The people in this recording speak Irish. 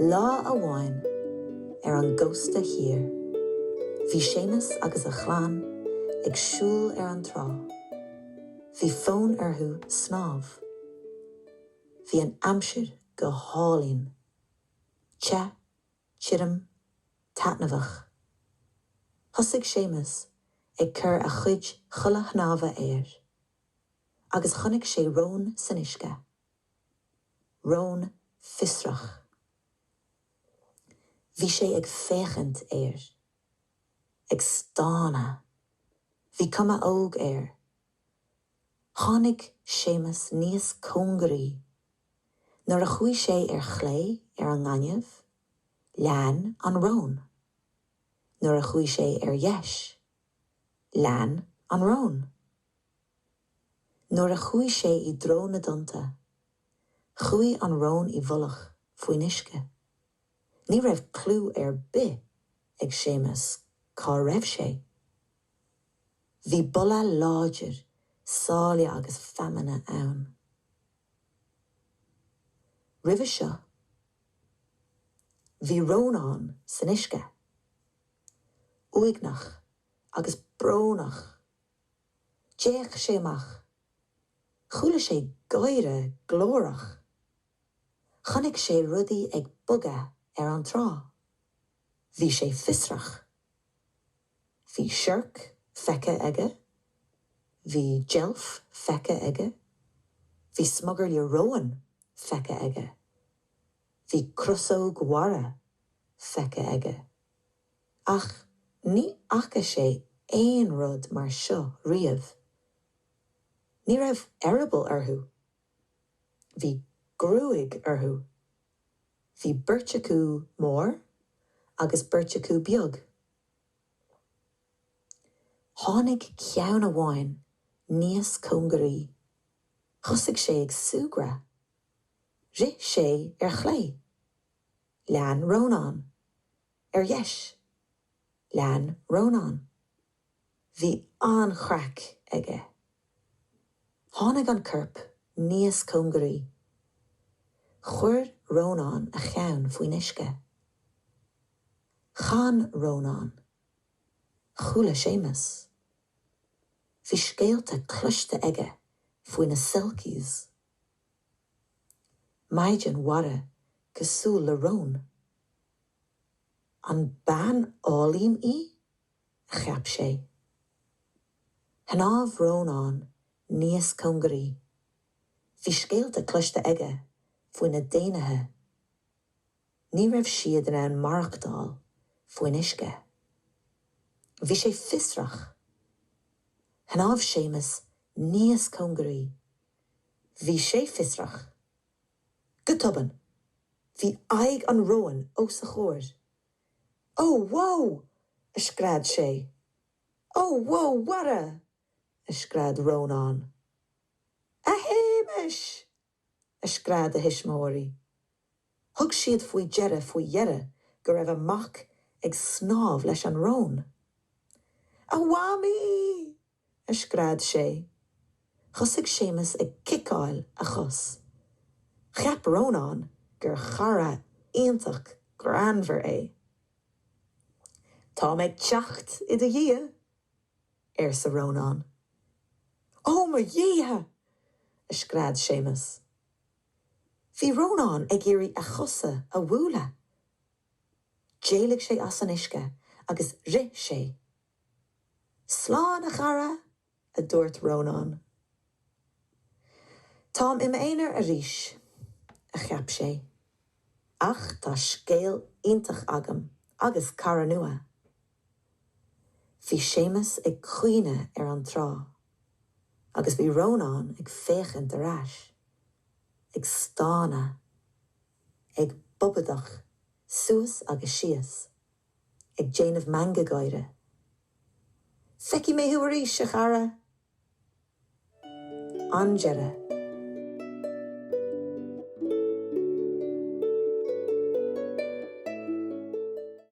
Lá amháin an gcósta hir. Bhí Séamus agus a chláán ag siúl an trá. Bhí fón orthú snámh. Bhí an amsir go hálín. Te, tirim, tatnamhach. Thosaigh Séamus ag cur a chuid chula hnámha agus chonig sé rón san uisce. Rón Fiosrach. Bhí sé ag féchant ag stána. Bhí cuma óg Tháinig Séamus níos cóngarí. Nuair a chuaigh sé chlé an ngaineamh, lean an rón. Nuair a chuaigh sé dheis, lean an rón. Nuair a chuaigh sé I dró na donta, chuaigh an rón I bholach faoin uisce. Ní raibh clú bith ag Séamus cá raibh sé. Bhí bolla láidir, sália agus femanna ann. Ribh seo, bhí rónán san uisce. Uignach agus brónach. Déach sé amach. Chúla sé gaiire glórach. Chonig sé rudaí ag boga an trá. Bhí sé Fiosrach. Bhí seirc feice aige. Bhí gelf feice aige. Bhí smugir le roan feice aige. Bhí crosóg mhara feice aige. Ach ní acha sé éon rud mar seo riamh. Ní raibh arable orthú. Bhí grúig orthú. Bhí birteachú mór agus birteachú beag. Tháinig ceann amháin níos cóngarí. Thosaigh sé ag súgra. Rith sé chlé. Lean rónán. Dheis. Lean rónán. Bhí an-chreic aige. Tháinig an corp níos cóngarí. Chuir rónán a cheann faoin uisce. Chan rónán. Chúla Séamus. Bhí scéalta cluiste aige faoin na silkies. Maidin mhara go súil le rón. An ban álín a cheap sé. Hnámh rónán níos cóngarí. Bhí scéalta cluiste aige faoin na déanathe. Ní raibh siad in an marachtáil faoin uisce. Bhí sé Fiosrach. Hnámh Séamus níos cóngarí. Bhí sé Fiosrach. Go tobann. Bhí aghaidh an roan ó sa chóir. Ó, wow! A scread sé. Ó, wow, wara! A scread rónán. A Hamish! A scread a hismóirí. Thug siad faoi deire faoi dheire go raibh amach ag snámh leis an rón. A whamí! A scread sé. Thosaigh Séamus ag kicáil a chos. Cheap rónán gur chara iontach granmhar Tá méid teacht I do dhia, sa rónán. Ó, mar dhíthe! A scread Séamus. Bhí rónán ag éirí a chosa a bhúla. Déalaigh sé as an uisce agus rith sé. Slán a chara, a dúirt rónán. Tám im éonar a ríis, a cheap sé. Ach tá scéal iontach agam agus cara nua. Bhí Séamus ag cuine an trá, agus bhí rónán ag féchant arás, ag stána, ag bobadach, suas agus sias, ag déanamh manga gaire. Feici mé huarí se chara? An deire,